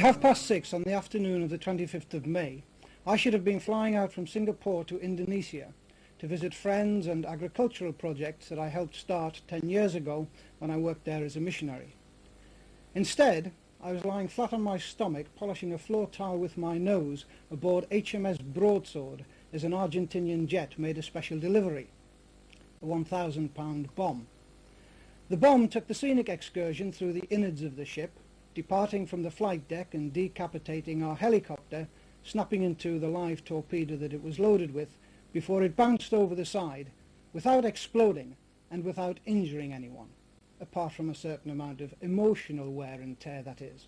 6:30 on the afternoon of the 25th of May, I should have been flying out from Singapore to Indonesia to visit friends and agricultural projects that I helped start 10 years ago when I worked there as a missionary. Instead, I was lying flat on my stomach polishing a floor tile with my nose aboard HMS Broadsword as an Argentinian jet made a special delivery, a 1,000-pound bomb. The bomb took the scenic excursion through the innards of the ship, departing from the flight deck and decapitating our helicopter, snapping into the live torpedo that it was loaded with before it bounced over the side without exploding and without injuring anyone, apart from a certain amount of emotional wear and tear, that is.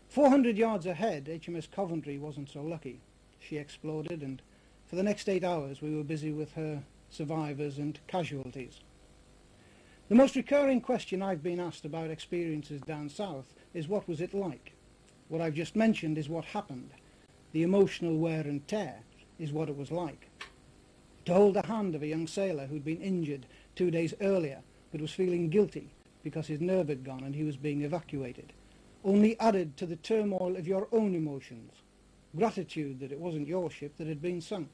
400 yards ahead, HMS Coventry wasn't so lucky. She exploded, and for the next 8 hours we were busy with her survivors and casualties. The most recurring question I've been asked about experiences down south is, what was it like? What I've just mentioned is what happened. The emotional wear and tear is what it was like. To hold the hand of a young sailor who'd been injured 2 days earlier but was feeling guilty because his nerve had gone and he was being evacuated, only added to the turmoil of your own emotions. Gratitude that it wasn't your ship that had been sunk.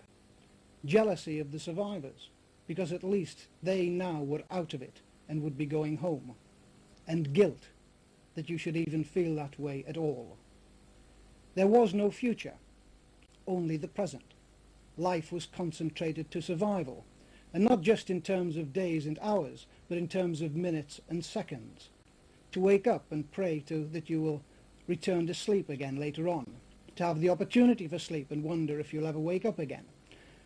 Jealousy of the survivors, because at least they now were out of it and would be going home. And guilt that you should even feel that way at all. There was no future, only the present. Life was concentrated to survival, and not just in terms of days and hours, but in terms of minutes and seconds. To wake up and pray that you will return to sleep again later on, to have the opportunity for sleep and wonder if you'll ever wake up again.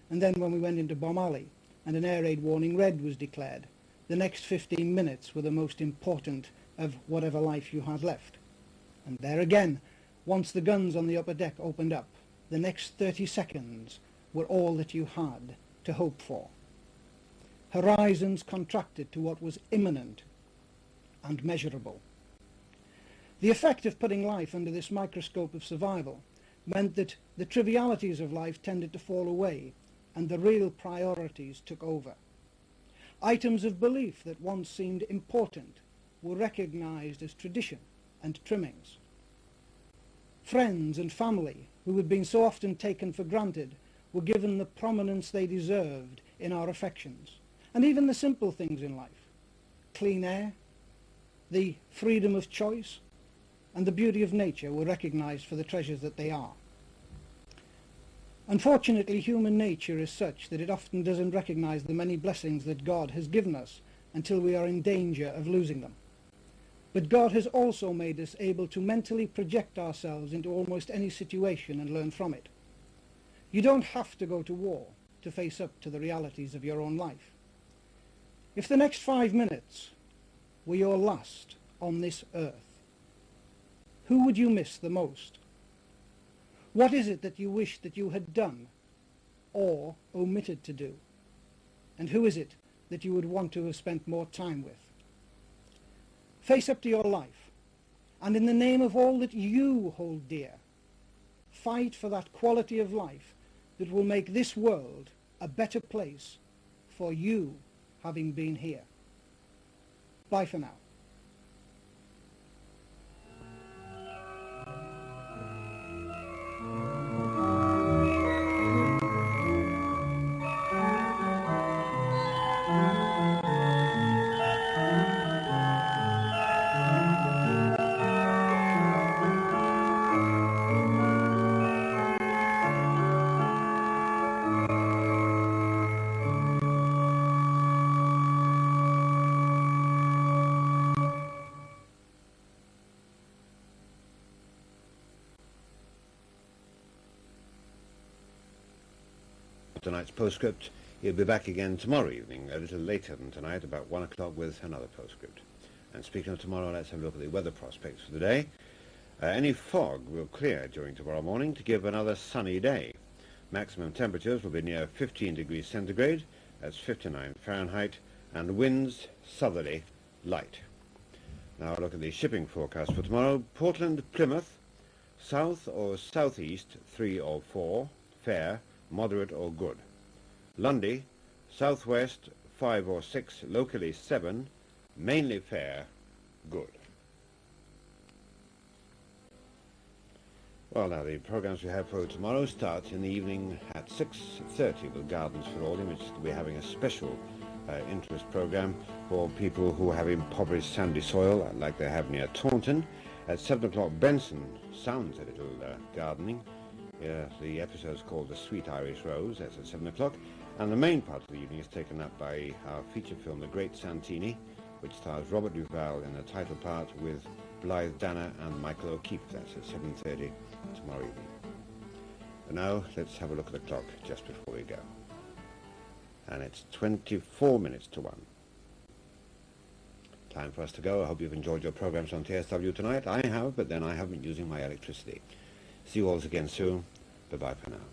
And then when we went into Bomb Alley and an air raid warning red was declared, the next 15 minutes were the most important of whatever life you had left. And there again, once the guns on the upper deck opened up, the next 30 seconds were all that you had to hope for. Horizons contracted to what was imminent and measurable. The effect of putting life under this microscope of survival meant that the trivialities of life tended to fall away and the real priorities took over. Items of belief that once seemed important were recognized as tradition and trimmings. Friends and family, who had been so often taken for granted, were given the prominence they deserved in our affections. And even the simple things in life, clean air, the freedom of choice, and the beauty of nature were recognized for the treasures that they are. Unfortunately, human nature is such that it often doesn't recognize the many blessings that God has given us until we are in danger of losing them. But God has also made us able to mentally project ourselves into almost any situation and learn from it. You don't have to go to war to face up to the realities of your own life. If the next 5 minutes were your last on this earth, who would you miss the most? What is it that you wish that you had done or omitted to do? And who is it that you would want to have spent more time with? Face up to your life, and in the name of all that you hold dear, fight for that quality of life that will make this world a better place for you having been here. Bye for now. Tonight's postscript. He'll be back again tomorrow evening, a little later than tonight, about 1 o'clock, with another postscript. And speaking of tomorrow, let's have a look at the weather prospects for the day. Any fog will clear during tomorrow morning to give another sunny day. Maximum temperatures will be near 15 degrees centigrade, that's 59 Fahrenheit, and winds southerly, light. Now look at the shipping forecast for tomorrow. Portland, Plymouth, south or southeast 3 or 4, fair, moderate or good. Lundy, southwest 5 or 6, locally 7, mainly fair, good. Well, now, the programs we have for tomorrow start in the evening at 6:30 with Gardens for All, in which we're having a special interest program for people who have impoverished sandy soil, like they have near Taunton. At 7 o'clock, Benson sounds a little gardening. The episode is called The Sweet Irish Rose. That's at 7 o'clock. And the main part of the evening is taken up by our feature film, The Great Santini, which stars Robert Duvall in the title part with Blythe Danner and Michael O'Keefe. That's at 7:30 tomorrow evening. But now, let's have a look at the clock just before we go. And it's 24 minutes to 1. Time for us to go. I hope you've enjoyed your programs on TSW tonight. I have, but then I have been using my electricity. See you all again soon. Bye-bye for now.